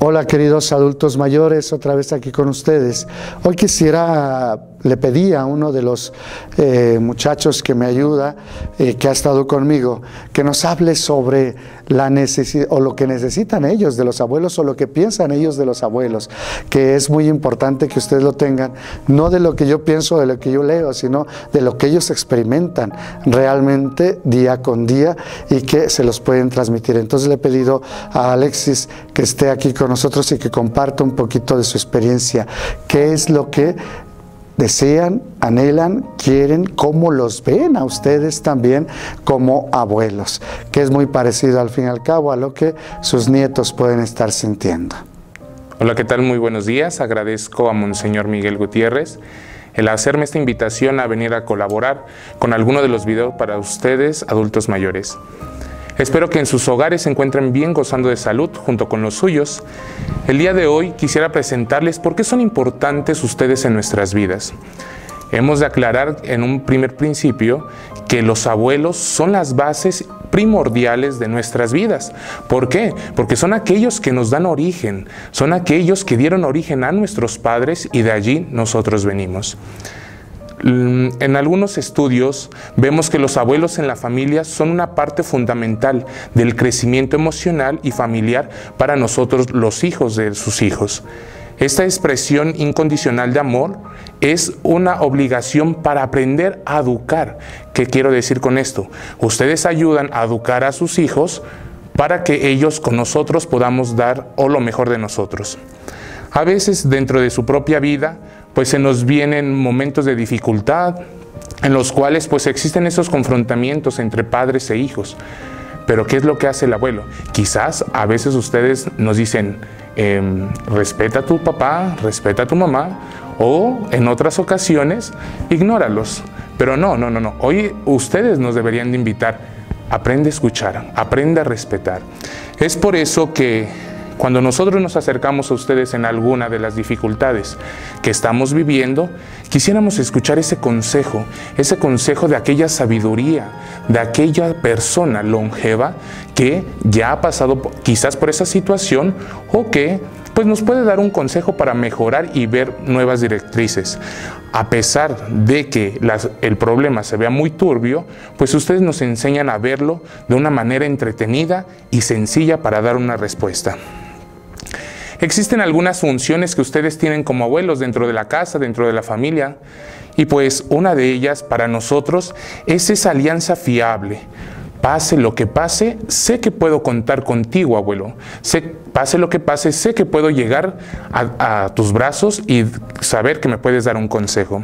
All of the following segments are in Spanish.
Hola queridos adultos mayores, otra vez aquí con ustedes. Hoy le pedí a uno de los muchachos que me ayuda, que ha estado conmigo, que nos hable sobre la necesidad o lo que necesitan ellos de los abuelos o lo que piensan ellos de los abuelos, que es muy importante que ustedes lo tengan, no de lo que yo pienso, de lo que yo leo, sino de lo que ellos experimentan realmente día con día y que se los pueden transmitir. Entonces le he pedido a Alexis que esté aquí con nosotros y que comparta un poquito de su experiencia. ¿Qué es lo que desean, anhelan, quieren, cómo los ven a ustedes también como abuelos? Que es muy parecido al fin y al cabo a lo que sus nietos pueden estar sintiendo. Hola, ¿qué tal? Muy buenos días. Agradezco a Monseñor Miguel Gutiérrez el hacerme esta invitación a venir a colaborar con alguno de los videos para ustedes, adultos mayores. Espero que en sus hogares se encuentren bien, gozando de salud junto con los suyos. El día de hoy quisiera presentarles por qué son importantes ustedes en nuestras vidas. Hemos de aclarar en un primer principio que los abuelos son las bases primordiales de nuestras vidas. ¿Por qué? Porque son aquellos que nos dan origen, son aquellos que dieron origen a nuestros padres y de allí nosotros venimos. En algunos estudios vemos que los abuelos en la familia son una parte fundamental del crecimiento emocional y familiar para nosotros, los hijos de sus hijos. Esta expresión incondicional de amor es una obligación para aprender a educar. ¿Qué quiero decir con esto? Ustedes ayudan a educar a sus hijos para que ellos con nosotros podamos dar lo mejor de nosotros. A veces dentro de su propia vida pues se nos vienen momentos de dificultad en los cuales pues existen esos confrontamientos entre padres e hijos. Pero ¿qué es lo que hace el abuelo? Quizás a veces ustedes nos dicen, respeta a tu papá, respeta a tu mamá, o en otras ocasiones, ignóralos. Pero no. Hoy ustedes nos deberían de invitar, aprende a escuchar, aprende a respetar. Es por eso que cuando nosotros nos acercamos a ustedes en alguna de las dificultades que estamos viviendo, quisiéramos escuchar ese consejo de aquella sabiduría, de aquella persona longeva que ya ha pasado quizás por esa situación o que pues nos puede dar un consejo para mejorar y ver nuevas directrices. A pesar de que el problema se vea muy turbio, pues ustedes nos enseñan a verlo de una manera entretenida y sencilla para dar una respuesta. Existen algunas funciones que ustedes tienen como abuelos dentro de la casa, dentro de la familia, y pues una de ellas para nosotros es esa alianza fiable. Pase lo que pase, sé que puedo contar contigo, abuelo. Pase lo que pase, sé que puedo llegar a tus brazos y saber que me puedes dar un consejo.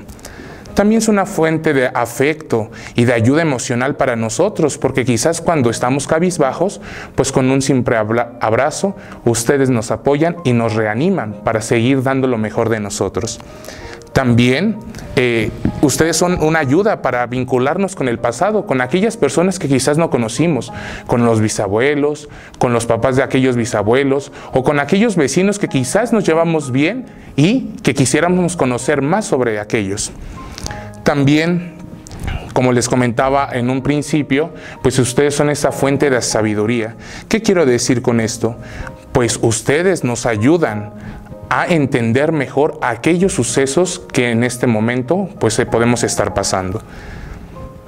También es una fuente de afecto y de ayuda emocional para nosotros, porque quizás cuando estamos cabizbajos, pues con un simple abrazo, ustedes nos apoyan y nos reaniman para seguir dando lo mejor de nosotros. También ustedes son una ayuda para vincularnos con el pasado, con aquellas personas que quizás no conocimos, con los bisabuelos, con los papás de aquellos bisabuelos o con aquellos vecinos que quizás nos llevamos bien y que quisiéramos conocer más sobre aquellos. También, como les comentaba en un principio, pues ustedes son esa fuente de sabiduría. ¿Qué quiero decir con esto? Pues ustedes nos ayudan a entender mejor aquellos sucesos que en este momento pues podemos estar pasando.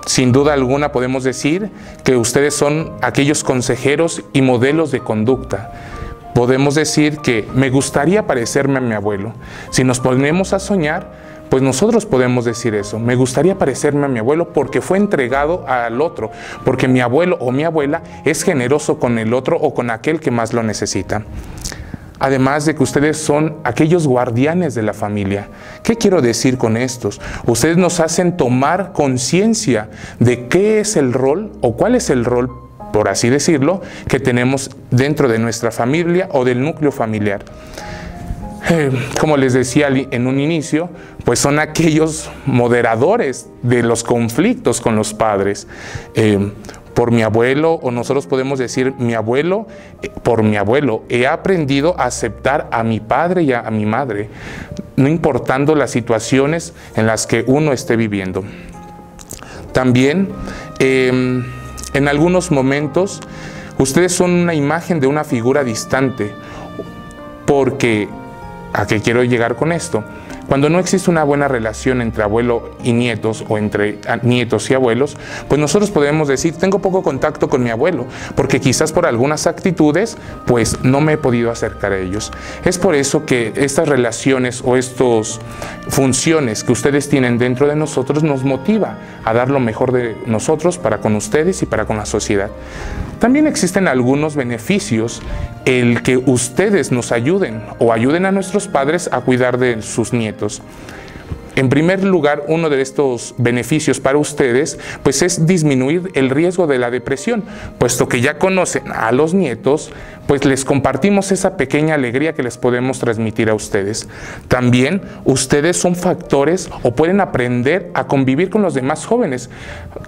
Sin duda alguna podemos decir que ustedes son aquellos consejeros y modelos de conducta. Podemos decir que me gustaría parecerme a mi abuelo. Si nos ponemos a soñar, pues nosotros podemos decir eso. Me gustaría parecerme a mi abuelo porque fue entregado al otro, porque mi abuelo o mi abuela es generoso con el otro o con aquel que más lo necesita. Además de que ustedes son aquellos guardianes de la familia. ¿Qué quiero decir con estos? Ustedes nos hacen tomar conciencia de qué es el rol o cuál es el rol, por así decirlo, que tenemos dentro de nuestra familia o del núcleo familiar. Como les decía en un inicio, pues son aquellos moderadores de los conflictos con los padres. Por mi abuelo, o nosotros podemos decir mi abuelo, por mi abuelo, he aprendido a aceptar a mi padre y a mi madre, no importando las situaciones en las que uno esté viviendo. También, en algunos momentos, ustedes son una imagen de una figura distante, porque, ¿a qué quiero llegar con esto? Cuando no existe una buena relación entre abuelo y nietos o entre nietos y abuelos, pues nosotros podemos decir, tengo poco contacto con mi abuelo, porque quizás por algunas actitudes, pues no me he podido acercar a ellos. Es por eso que estas relaciones o estas funciones que ustedes tienen dentro de nosotros nos motiva a dar lo mejor de nosotros para con ustedes y para con la sociedad. También existen algunos beneficios el que ustedes nos ayuden o ayuden a nuestros padres a cuidar de sus nietos. En primer lugar, uno de estos beneficios para ustedes pues es disminuir el riesgo de la depresión, puesto que ya conocen a los nietos, pues les compartimos esa pequeña alegría que les podemos transmitir a ustedes. También ustedes son factores o pueden aprender a convivir con los demás jóvenes.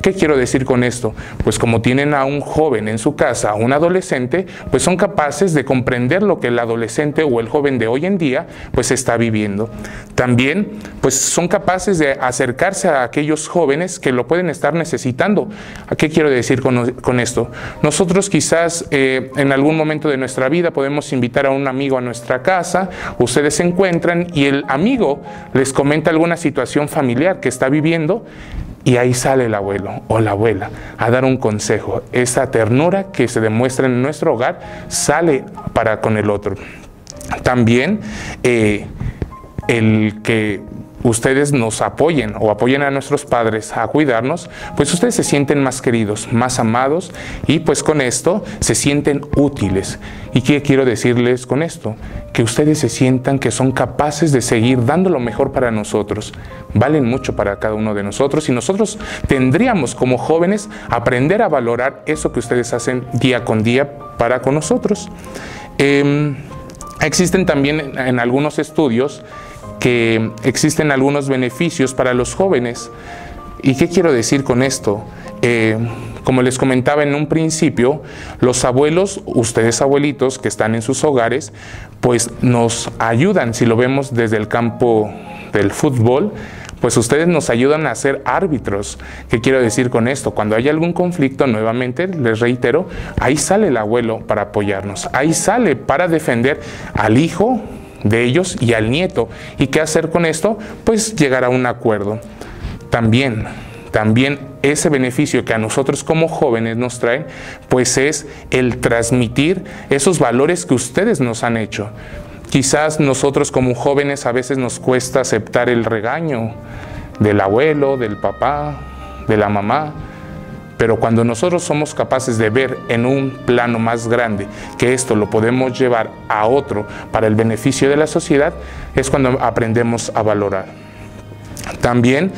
¿Qué quiero decir con esto? Pues como tienen a un joven en su casa, a un adolescente, pues son capaces de comprender lo que el adolescente o el joven de hoy en día pues está viviendo. También pues son capaces de acercarse a aquellos jóvenes que lo pueden estar necesitando. ¿A qué quiero decir con esto? Nosotros quizás en algún momento de nuestra vida podemos invitar a un amigo a nuestra casa, ustedes se encuentran y el amigo les comenta alguna situación familiar que está viviendo y ahí sale el abuelo o la abuela a dar un consejo. Esa ternura que se demuestra en nuestro hogar sale para con el otro. También el que ustedes nos apoyen o apoyen a nuestros padres a cuidarnos, pues ustedes se sienten más queridos, más amados y pues con esto se sienten útiles. ¿Y qué quiero decirles con esto? Que ustedes se sientan que son capaces de seguir dando lo mejor para nosotros. Valen mucho para cada uno de nosotros y nosotros tendríamos como jóvenes aprender a valorar eso que ustedes hacen día con día para con nosotros. Existen también en algunos estudios que existen algunos beneficios para los jóvenes. ¿Y qué quiero decir con esto? Como les comentaba en un principio, los abuelos, ustedes abuelitos que están en sus hogares, pues nos ayudan, si lo vemos desde el campo del fútbol, pues ustedes nos ayudan a ser árbitros. ¿Qué quiero decir con esto? Cuando hay algún conflicto, nuevamente les reitero, ahí sale el abuelo para apoyarnos, ahí sale para defender al hijo de ellos y al nieto. ¿Y qué hacer con esto? Pues llegar a un acuerdo. También ese beneficio que a nosotros como jóvenes nos traen, pues es el transmitir esos valores que ustedes nos han hecho. Quizás nosotros como jóvenes a veces nos cuesta aceptar el regaño del abuelo, del papá, de la mamá, pero cuando nosotros somos capaces de ver en un plano más grande que esto lo podemos llevar a otro para el beneficio de la sociedad, es cuando aprendemos a valorar. También,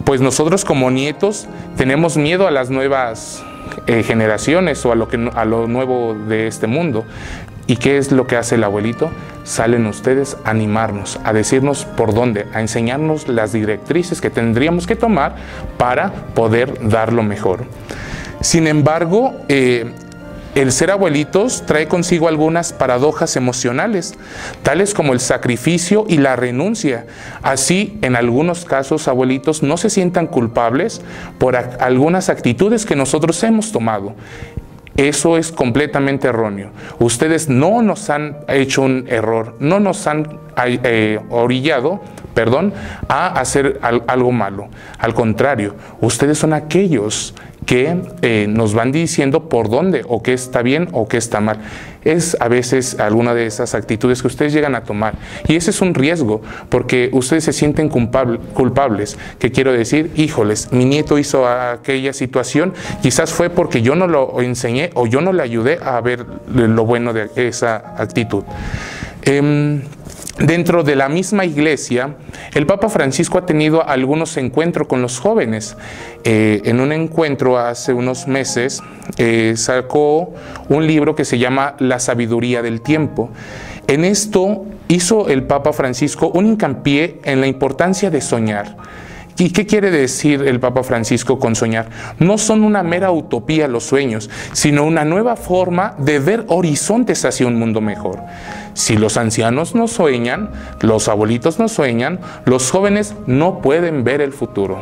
pues nosotros como nietos tenemos miedo a las nuevas generaciones o a lo nuevo de este mundo. ¿Y qué es lo que hace el abuelito? Salen ustedes a animarnos, a decirnos por dónde, a enseñarnos las directrices que tendríamos que tomar para poder dar lo mejor. Sin embargo, el ser abuelitos trae consigo algunas paradojas emocionales, tales como el sacrificio y la renuncia. Así, en algunos casos, abuelitos no se sientan culpables por algunas actitudes que nosotros hemos tomado. Eso es completamente erróneo. Ustedes no nos han hecho un error, no nos han orillado, a hacer algo malo. Al contrario, ustedes son aquellos que nos van diciendo por dónde, o qué está bien o qué está mal. Es a veces alguna de esas actitudes que ustedes llegan a tomar. Y ese es un riesgo, porque ustedes se sienten culpables. ¿Qué quiero decir? Híjoles, mi nieto hizo aquella situación, quizás fue porque yo no lo enseñé o yo no le ayudé a ver lo bueno de esa actitud. Dentro de la misma iglesia, el Papa Francisco ha tenido algunos encuentros con los jóvenes. En un encuentro hace unos meses sacó un libro que se llama La sabiduría del tiempo. En esto hizo el Papa Francisco un hincapié en la importancia de soñar. ¿Y qué quiere decir el Papa Francisco con soñar? No son una mera utopía los sueños, sino una nueva forma de ver horizontes hacia un mundo mejor. Si los ancianos no sueñan, los abuelitos no sueñan, los jóvenes no pueden ver el futuro.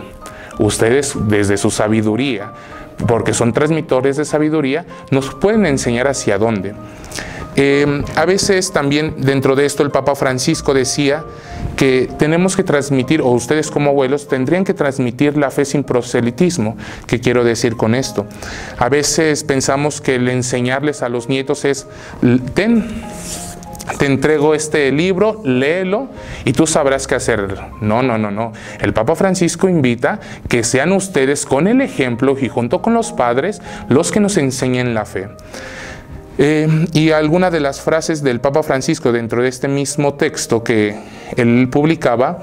Ustedes, desde su sabiduría, porque son transmitores de sabiduría, nos pueden enseñar hacia dónde. A veces también dentro de esto el Papa Francisco decía que tenemos que transmitir, o ustedes como abuelos tendrían que transmitir la fe sin proselitismo. ¿Qué quiero decir con esto? A veces pensamos que el enseñarles a los nietos es, te entrego este libro, léelo y tú sabrás qué hacer. No, no, no, no. El Papa Francisco invita que sean ustedes con el ejemplo y junto con los padres los que nos enseñen la fe. Y alguna de las frases del Papa Francisco dentro de este mismo texto que él publicaba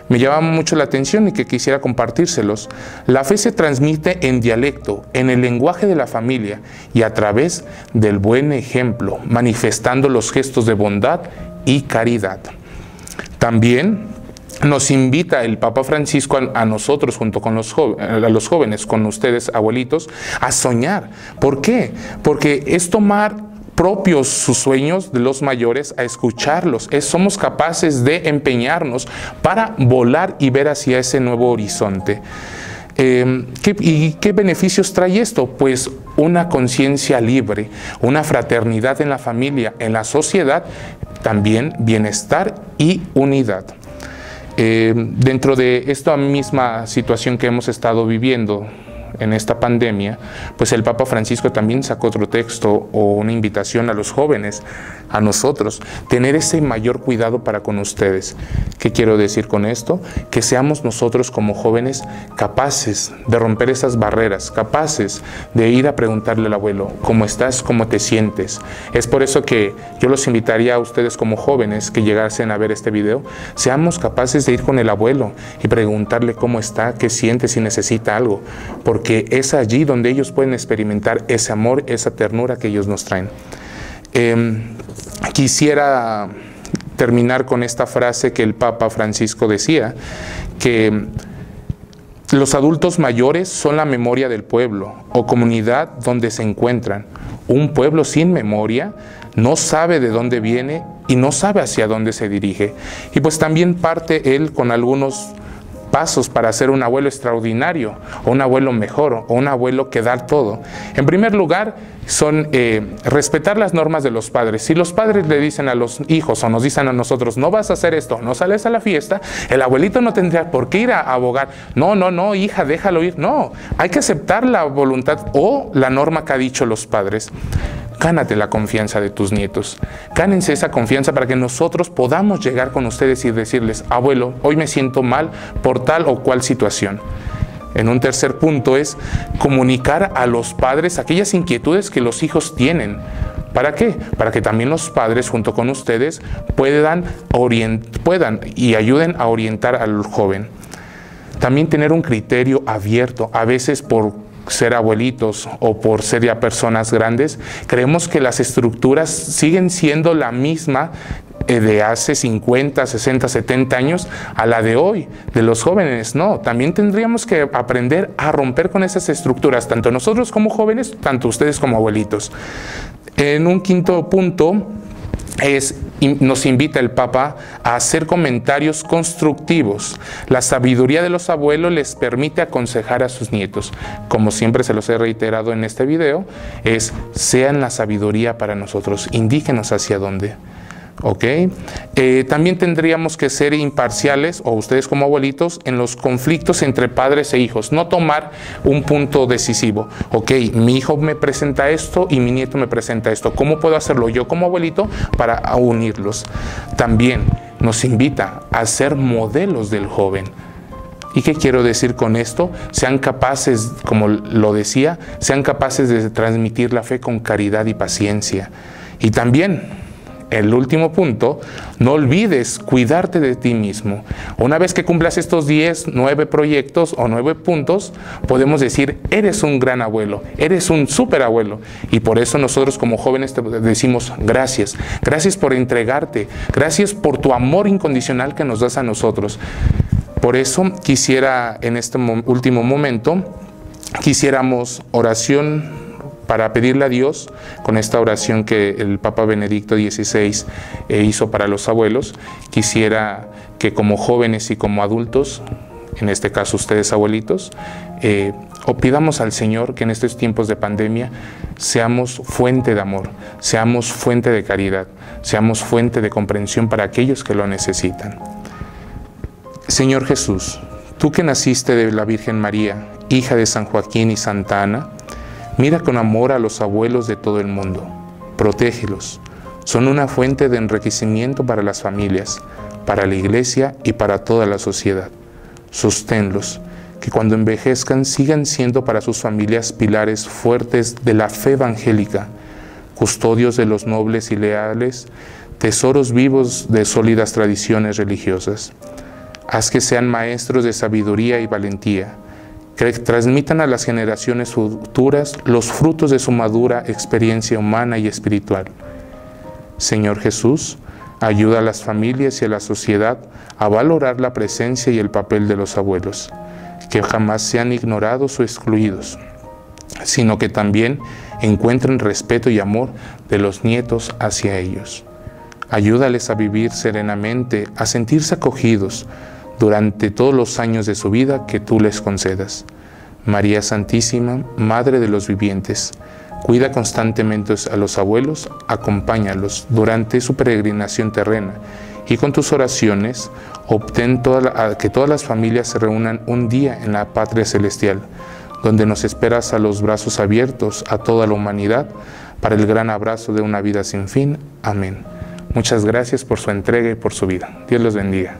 me llama mucho la atención y que quisiera compartírselos. La fe se transmite en dialecto, en el lenguaje de la familia y a través del buen ejemplo, manifestando los gestos de bondad y caridad. También nos invita el Papa Francisco a nosotros, junto con los jóvenes, con ustedes, abuelitos, a soñar. ¿Por qué? Porque es tomar propios sus sueños de los mayores, a escucharlos. Somos capaces de empeñarnos para volar y ver hacia ese nuevo horizonte. ¿Y qué beneficios trae esto? Pues una conciencia libre, una fraternidad en la familia, en la sociedad, también bienestar y unidad. Dentro de esta misma situación que hemos estado viviendo en esta pandemia, pues el Papa Francisco también sacó otro texto o una invitación a los jóvenes, a nosotros, tener ese mayor cuidado para con ustedes. ¿Qué quiero decir con esto? Que seamos nosotros como jóvenes capaces de romper esas barreras, capaces de ir a preguntarle al abuelo, ¿cómo estás? ¿Cómo te sientes? Es por eso que yo los invitaría a ustedes como jóvenes que llegasen a ver este video, seamos capaces de ir con el abuelo y preguntarle cómo está, qué siente, si necesita algo, porque es allí donde ellos pueden experimentar ese amor, esa ternura que ellos nos traen. Quisiera terminar con esta frase que el Papa Francisco decía, que los adultos mayores son la memoria del pueblo o comunidad donde se encuentran. Un pueblo sin memoria no sabe de dónde viene y no sabe hacia dónde se dirige. Y pues también parte él con algunos pasos para ser un abuelo extraordinario, o un abuelo mejor, o un abuelo que da todo. En primer lugar, son respetar las normas de los padres. Si los padres le dicen a los hijos o nos dicen a nosotros, no vas a hacer esto, no sales a la fiesta, el abuelito no tendría por qué ir a abogar. No, no, no, hija, déjalo ir. No, hay que aceptar la voluntad o la norma que ha dicho los padres. Gánate la confianza de tus nietos. Gánense esa confianza para que nosotros podamos llegar con ustedes y decirles, abuelo, hoy me siento mal por tal o cual situación. En un tercer punto es comunicar a los padres aquellas inquietudes que los hijos tienen. ¿Para qué? Para que también los padres junto con ustedes puedan y ayuden a orientar al joven. También tener un criterio abierto, a veces por ser abuelitos o por ser ya personas grandes, creemos que las estructuras siguen siendo la misma de hace 50, 60, 70 años a la de hoy, de los jóvenes. No, también tendríamos que aprender a romper con esas estructuras, tanto nosotros como jóvenes, tanto ustedes como abuelitos. En un quinto punto, nos invita el Papa a hacer comentarios constructivos. La sabiduría de los abuelos les permite aconsejar a sus nietos. Como siempre se los he reiterado en este video, sean la sabiduría para nosotros, indíquenos hacia dónde. ¿Ok? También tendríamos que ser imparciales, o ustedes como abuelitos, en los conflictos entre padres e hijos. No tomar un punto decisivo. Ok, mi hijo me presenta esto y mi nieto me presenta esto. ¿Cómo puedo hacerlo yo como abuelito para unirlos? También nos invita a ser modelos del joven. ¿Y qué quiero decir con esto? Sean capaces, como lo decía, sean capaces de transmitir la fe con caridad y paciencia. Y también, el último punto, no olvides cuidarte de ti mismo. Una vez que cumplas estos 9 proyectos o 9 puntos, podemos decir, eres un gran abuelo, eres un súper abuelo. Y por eso nosotros como jóvenes te decimos gracias. Gracias por entregarte, gracias por tu amor incondicional que nos das a nosotros. Por eso quisiera, en este último momento, quisiéramos oración para pedirle a Dios, con esta oración que el Papa Benedicto XVI hizo para los abuelos. Quisiera que como jóvenes y como adultos, en este caso ustedes abuelitos, O pidamos al Señor que en estos tiempos de pandemia seamos fuente de amor, seamos fuente de caridad, seamos fuente de comprensión para aquellos que lo necesitan. Señor Jesús, tú que naciste de la Virgen María, hija de San Joaquín y Santa Ana, mira con amor a los abuelos de todo el mundo. Protégelos. Son una fuente de enriquecimiento para las familias, para la Iglesia y para toda la sociedad. Sosténlos, que cuando envejezcan sigan siendo para sus familias pilares fuertes de la fe evangélica, custodios de los nobles y leales, tesoros vivos de sólidas tradiciones religiosas. Haz que sean maestros de sabiduría y valentía, que transmitan a las generaciones futuras los frutos de su madura experiencia humana y espiritual. Señor Jesús, ayuda a las familias y a la sociedad a valorar la presencia y el papel de los abuelos, que jamás sean ignorados o excluidos, sino que también encuentren respeto y amor de los nietos hacia ellos. Ayúdales a vivir serenamente, a sentirse acogidos durante todos los años de su vida que tú les concedas. María Santísima, Madre de los vivientes, cuida constantemente a los abuelos, acompáñalos durante su peregrinación terrena y con tus oraciones obtén que todas las familias se reúnan un día en la patria celestial, donde nos esperas a los brazos abiertos a toda la humanidad para el gran abrazo de una vida sin fin. Amén. Muchas gracias por su entrega y por su vida. Dios los bendiga.